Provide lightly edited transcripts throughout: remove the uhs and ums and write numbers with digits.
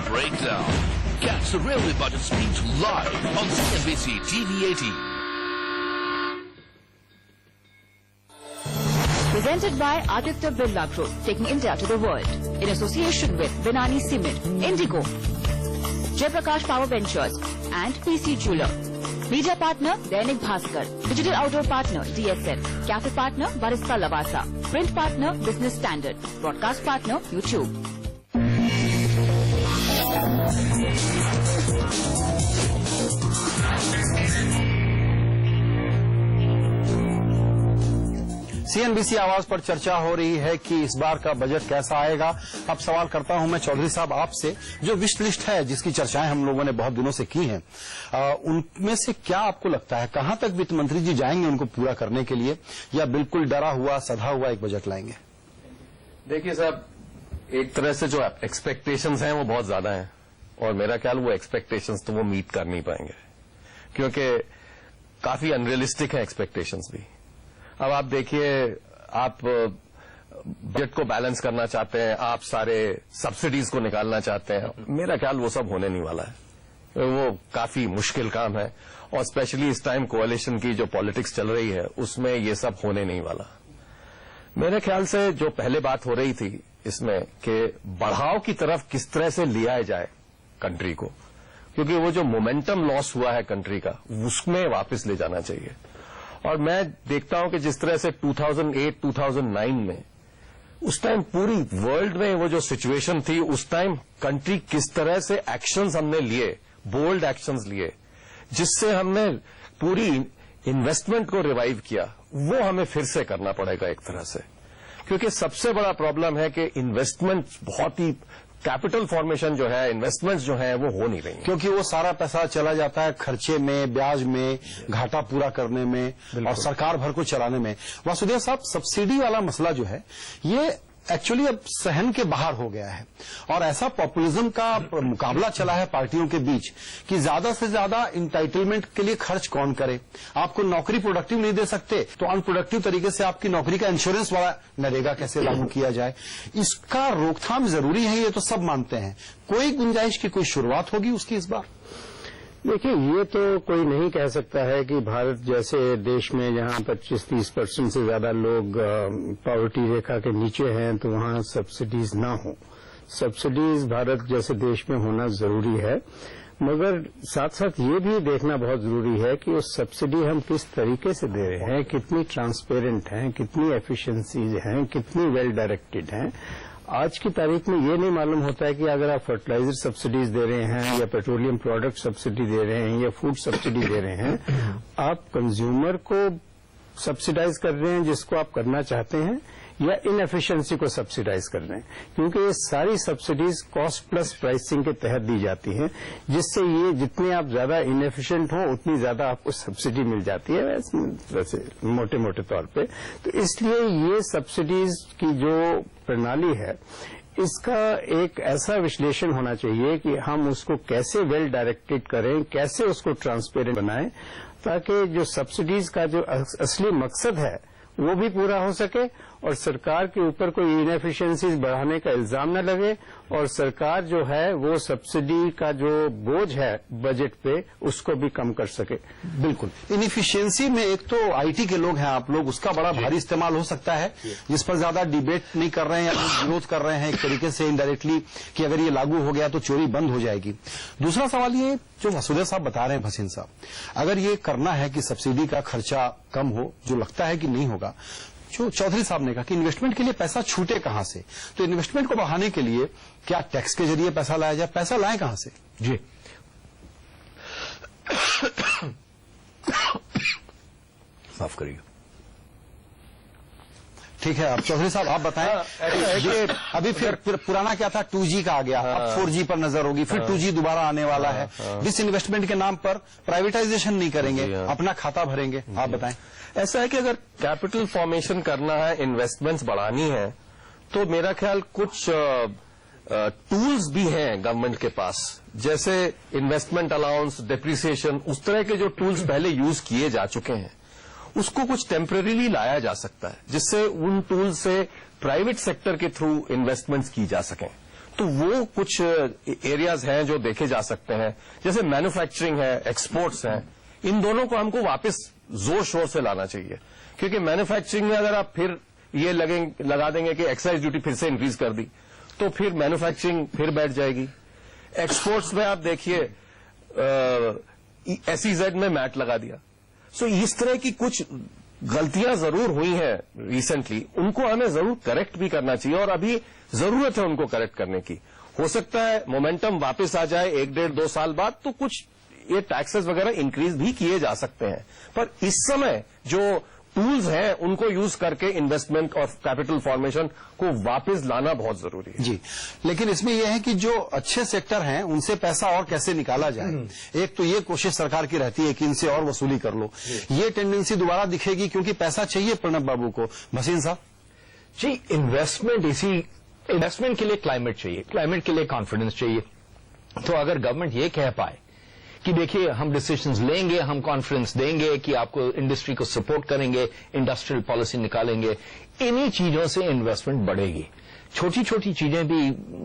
Breakdown. Catch the Railway Budget speech live on CNBC TV 18. Presented by Aditya Birla Group, taking India to the world. In association with Binani Cement, Indigo, Jaiprakash Power Ventures and PC Jeweler. Media partner, Dainik Bhaskar. Digital outdoor partner, DSL. Cafe partner, Barista Lavasa. Print partner, Business Standard. Broadcast partner, YouTube. CNBC आवाज पर चर्चा हो रही है कि इस बार का budget कैसा आएगा। अब सवाल करता हूं मैं चौधरी साहब आपसे, जो विश लिस्ट है जिसकी चर्चाएं हम लोगों ने बहुत दिनों से की हैं, उनमें से क्या आपको लगता है कहां तक वित्त मंत्री जी जाएंगे उनको पूरा करने के लिए, या बिल्कुल डरा हुआ सधा हुआ एक बजट लाएंगे? देखिए साहब, एक तरह से जो एक्सपेक्टेशंस हैं वो बहुत ज्यादा हैं और मेरा ख्याल वो एक्सपेक्टेशंस तो वो मीट कर नहीं पाएंगे, क्योंकि काफी अनरियलिस्टिक है एक्सपेक्टेशंस भी। अब आप देखिए, आप बजट को बैलेंस करना चाहते हैं, आप सारे सब्सिडीज को निकालना चाहते हैं, मेरा ख्याल वो सब होने नहीं वाला है। वो काफी मुश्किल काम है और स्पेशली इस टाइम कोalition की जो पॉलिटिक्स चल रही है उसमें ये सब होने नहीं वाला। मेरे ख्याल से जो पहले बात हो रही थी इसमें कि बढ़ाव की तरफ किस तरह से लिया जाए कंट्री को, क्योंकि वो जो मोमेंटम लॉस हुआ है कंट्री का उसमें वापस ले जाना चाहिए। और मैं देखता हूं कि जिस तरह से 2008-2009 में उस टाइम पूरी वर्ल्ड में वो जो सिचुएशन थी, उस टाइम कंट्री किस तरह से एक्शंस हमने लिए, बोल्ड एक्शंस लिए, जिससे हमने पूरी इन्वेस्टमेंट को रिवाइव किया, वो हमें फिर से करना पड़ेगा एक तरह से। क्योंकि सबसे बड़ा प्रॉब्लम है कि इन्वेस्टमेंट बहुत ही कैपिटल फॉर्मेशन जो है, इन्वेस्टमेंट्स जो है वो हो नहीं रही, क्योंकि वो सारा पैसा चला जाता है खर्चे में, ब्याज में, घाटा पूरा करने में और सरकार भर को चलाने में। वासुदेव साहब, सब्सिडी वाला मसला जो है ये एक्चुअली अब सहन के बाहर हो गया है और ऐसा पॉपुलिज्म का मुकाबला चला है पार्टियों के बीच कि ज्यादा से ज्यादा इंटाइटलमेंट के लिए खर्च कौन करे। आपको नौकरी प्रोडक्टिव नहीं दे सकते तो अनप्रोडक्टिव तरीके से आपकी नौकरी का इंश्योरेंस वाला नरेगा कैसे लागू किया जाए, इसका रोकथाम जरूरी है, ये तो सब मानते हैं। कोई गुंजाइश की कोई शुरुआत होगी उसकी इस बार? देखिए, ये तो कोई नहीं कह सकता है कि भारत जैसे देश में जहां 25-30% से ज्यादा लोग पॉवर्टी रेखा के नीचे हैं तो वहां सब्सिडीज ना हो। सब्सिडीज भारत जैसे देश में होना जरूरी है, मगर साथ साथ ये भी देखना बहुत जरूरी है कि उस सब्सिडी हम किस तरीके से दे रहे हैं, कितनी ट्रांसपेरेंट हैं, कितनी एफिशिएंसीज हैं, कितनी वेल डायरेक्टेड हैं। आज की तारीख में ये नहीं मालूम होता है कि अगर आप फर्टिलाइजर सब्सिडीज दे रहे हैं या पेट्रोलियम प्रोडक्ट सब्सिडी दे रहे हैं या फूड सब्सिडी दे रहे हैं, आप कंज्यूमर को सब्सिडाइज कर रहे हैं जिसको आप करना चाहते हैं, या इनएफिशिएंसी को सब्सिडाइज कर रहे हैं, क्योंकि ये सारी सब्सिडीज कॉस्ट प्लस प्राइसिंग के तहत दी जाती हैं, जिससे ये जितने आप ज्यादा इनएफिशिएंट हो उतनी ज्यादा आपको सब्सिडी मिल जाती है, वैसे मोटे मोटे तौर पे। तो इसलिए ये सब्सिडीज की जो प्रणाली है इसका एक ऐसा विश्लेषण होना चाहिए कि हम उसको कैसे वेल डायरेक्टेड करें, कैसे उसको ट्रांसपेरेंट बनाएं, ताकि जो सब्सिडीज का जो असली मकसद है वो भी पूरा हो सके और सरकार के ऊपर कोई इनएफिशिएंसीज बढ़ाने का इल्जाम न लगे और सरकार जो है वो सब्सिडी का जो बोझ है बजट पे उसको भी कम कर सके। बिल्कुल, इनएफिशिएंसी में एक तो आईटी के लोग हैं आप लोग, उसका बड़ा भारी इस्तेमाल हो सकता है, जिस पर ज्यादा डिबेट नहीं कर रहे हैं या विरोध कर रहे हैं एक तरीके से इनडायरेक्टली कि अगर ये लागू हो गया तो चोरी बंद हो जाएगी। दूसरा सवाल ये जो वासुदेव साहब बता रहे हैं, भसीन साहब, अगर ये करना है कि सब्सिडी का खर्चा कम हो, जो लगता है कि नहीं होगा, जो चौधरी साहब ने कहा कि इन्वेस्टमेंट के लिए पैसा छूटे कहां से, तो इन्वेस्टमेंट को बढ़ाने के लिए क्या टैक्स के जरिए पैसा लाया जाए? पैसा लाएं कहां से? जी माफ करिए। ठीक है, अब चौधरी साहब आप बताएं। अभी फिर पुराना क्या था, 2G का आ गया, अब 4G पर नजर होगी, फिर 2G दोबारा आने वाला है। डिस इन्वेस्टमेंट के नाम पर प्राइवेटाइजेशन नहीं करेंगे, अपना खाता भरेंगे। आप बताएं। ऐसा है कि अगर कैपिटल फॉर्मेशन करना है, इन्वेस्टमेंट्स बढ़ानी है, तो मेरा ख्याल कुछ टूल्स भी हैं गवर्नमेंट के पास, जैसे इन्वेस्टमेंट अलाउंस, डिप्रिसिएशन, उस तरह के जो टूल्स पहले यूज किए जा चुके हैं उसको कुछ टेम्परेरीली लाया जा सकता है, जिससे उन टूल्स से प्राइवेट सेक्टर के थ्रू इन्वेस्टमेंट्स की जा सकें। तो वो कुछ एरियाज हैं जो देखे जा सकते हैं, जैसे मैन्युफैक्चरिंग है, एक्सपोर्ट्स हैं, इन दोनों को हमको वापस जोर शोर से लाना चाहिए। क्योंकि मैन्युफैक्चरिंग में अगर आप फिर ये लगा देंगे कि एक्साइज ड्यूटी फिर से इंक्रीज कर दी, तो फिर मैन्युफैक्चरिंग फिर बैठ जाएगी। एक्सपोर्ट्स में आप देखिए SEZ में मैट लगा दिया। सो इस तरह की कुछ गलतियां जरूर हुई हैं रिसेंटली, उनको हमें जरूर करेक्ट भी करना चाहिए और अभी जरूरत है उनको करेक्ट करने की। हो सकता है मोमेंटम वापस आ जाए 1, 1.5, 2 साल बाद, तो कुछ ये टैक्सेस वगैरह इंक्रीज भी किए जा सकते हैं। पर इस समय जो टूल्स हैं उनको यूज करके इन्वेस्टमेंट और कैपिटल फॉर्मेशन को वापस लाना बहुत जरूरी है। जी, लेकिन इसमें यह है कि जो अच्छे सेक्टर हैं उनसे पैसा और कैसे निकाला जाए। एक तो ये कोशिश सरकार की रहती है कि इनसे और वसूली कर लो, ये टेंडेंसी दोबारा दिखेगी क्योंकि पैसा चाहिए प्रणब बाबू को। भसीन साहब जी, इन्वेस्टमेंट के लिए क्लाइमेट चाहिए, क्लाइमेट के लिए कॉन्फिडेंस चाहिए। तो अगर गवर्नमेंट ये कह पाए कि देखिए हम डिसीजंस लेंगे, हम कॉन्फिडेंस देंगे कि आपको इंडस्ट्री को सपोर्ट करेंगे, इंडस्ट्रियल पॉलिसी निकालेंगे, इन्हीं चीजों से इन्वेस्टमेंट बढ़ेगी। छोटी छोटी चीजें भी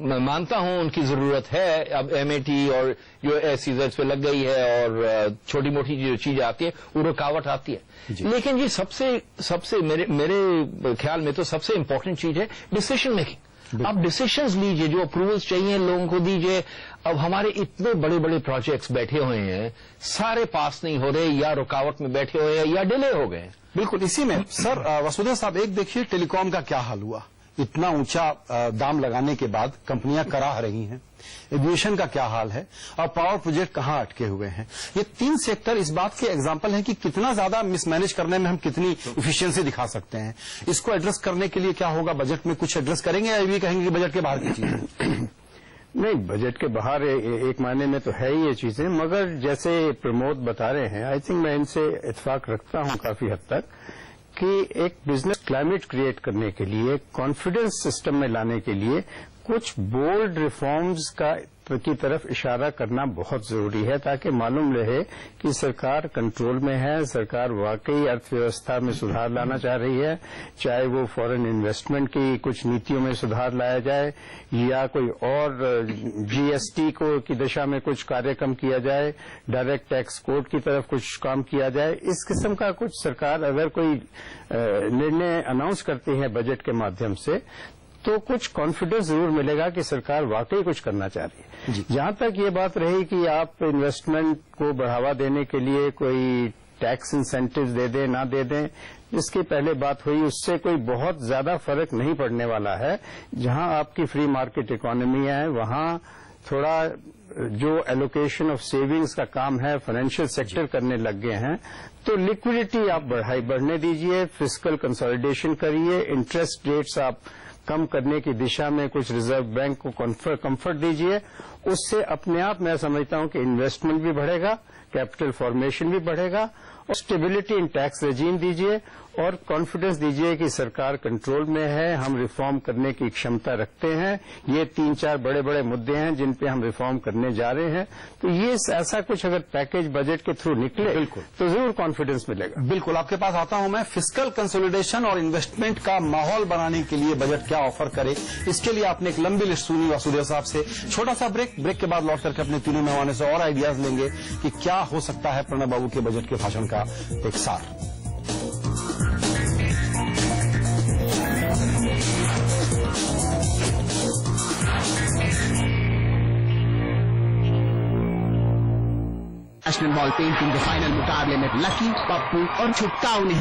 मैं मानता हूं उनकी जरूरत है, अब MAT और जो SEZ पे लग गई है और छोटी मोटी जो चीजें आती है वो रुकावट आती है। लेकिन ये सबसे मेरे ख्याल में तो सबसे इंपॉर्टेंट चीज है डिसीजन मेकिंग। आप डिसीजंस लीजिए, जो अप्रूवल्स चाहिए लोगों को दीजिए। अब हमारे इतने बड़े बड़े प्रोजेक्ट्स बैठे हुए हैं, सारे पास नहीं हो रहे, या रुकावट में बैठे हुए हैं या डिले हो गए। बिल्कुल, इसी में सर वसुदेव साहब एक देखिए टेलीकॉम का क्या हाल हुआ। इतना ऊंचा दाम लगाने के बाद कंपनियां कराह रही हैं। एविएशन का क्या हाल है और पावर प्रोजेक्ट कहां अटके हुए हैं। ये 3 सेक्टर इस बात के एग्जाम्पल हैं कि कितना ज्यादा मिसमैनेज करने में हम कितनी इफिशियंसी दिखा सकते हैं। इसको एड्रेस करने के लिए क्या होगा, बजट में कुछ एड्रेस करेंगे या ये कहेंगे कि बजट के बाहर की चीजें? नहीं, बजट के बाहर एक मायने में तो है ही ये चीजें, मगर जैसे प्रमोद बता रहे हैं, आई थिंक मैं इनसे इत्तेफाक रखता हूं काफी हद तक कि एक बिजनेस क्लाइमेट क्रिएट करने के लिए, कॉन्फिडेंस सिस्टम में लाने के लिए कुछ बोल्ड रिफॉर्म्स की तरफ इशारा करना बहुत जरूरी है, ताकि मालूम रहे कि सरकार कंट्रोल में है, सरकार वाकई अर्थव्यवस्था में सुधार लाना चाह रही है। चाहे वो फॉरेन इन्वेस्टमेंट की कुछ नीतियों में सुधार लाया जाए या कोई और GST की दिशा में कुछ कार्यक्रम किया जाए, डायरेक्ट टैक्स कोड की तरफ कुछ काम किया जाए। इस किस्म का कुछ सरकार अगर कोई निर्णय अनाउंस करती है बजट के माध्यम से, तो कुछ कॉन्फिडेंस जरूर मिलेगा कि सरकार वाकई कुछ करना चाह रही है। जहां तक ये बात रही कि आप इन्वेस्टमेंट को बढ़ावा देने के लिए कोई टैक्स इंसेंटिव्स दे दें ना दे दें, जिसकी पहले बात हुई, उससे कोई बहुत ज्यादा फर्क नहीं पड़ने वाला है। जहां आपकी फ्री मार्केट इकोनॉमी है, वहां थोड़ा जो एलोकेशन ऑफ सेविंग्स का काम है फाइनेंशियल सेक्टर करने लग गए हैं, तो लिक्विडिटी आप बढ़ने दीजिए, फिस्कल कंसोलिडेशन करिए, इंटरेस्ट रेट्स आप कम करने की दिशा में कुछ रिजर्व बैंक को कंफर्ट दीजिए। उससे अपने आप मैं समझता हूं कि इन्वेस्टमेंट भी बढ़ेगा, कैपिटल फॉर्मेशन भी बढ़ेगा, और स्टेबिलिटी इन टैक्स रेजीम दीजिए और कॉन्फिडेंस दीजिए कि सरकार कंट्रोल में है, हम रिफॉर्म करने की क्षमता रखते हैं। ये 3-4 बड़े बड़े मुद्दे हैं जिन पे हम रिफॉर्म करने जा रहे हैं। तो ये ऐसा कुछ अगर पैकेज बजट के थ्रू निकले, बिल्कुल, तो जरूर कॉन्फिडेंस मिलेगा। बिल्कुल, आपके पास आता हूं मैं। फिस्कल कंसोलिडेशन और इन्वेस्टमेंट का माहौल बनाने के लिए बजट क्या ऑफर करे, इसके लिए आपने एक लंबी लिस्ट सुनी वासुदेव साहब से। छोटा सा ब्रेक के बाद लौट करके अपने तीनों मेहमानों से और आइडियाज लेंगे कि क्या हो सकता है प्रणब बाबू के बजट के भाषण का एक सार। नेशनल बॉल पेंटिंग के फाइनल मुकाबले में लकी, पप्पू और छुटकाऊ ने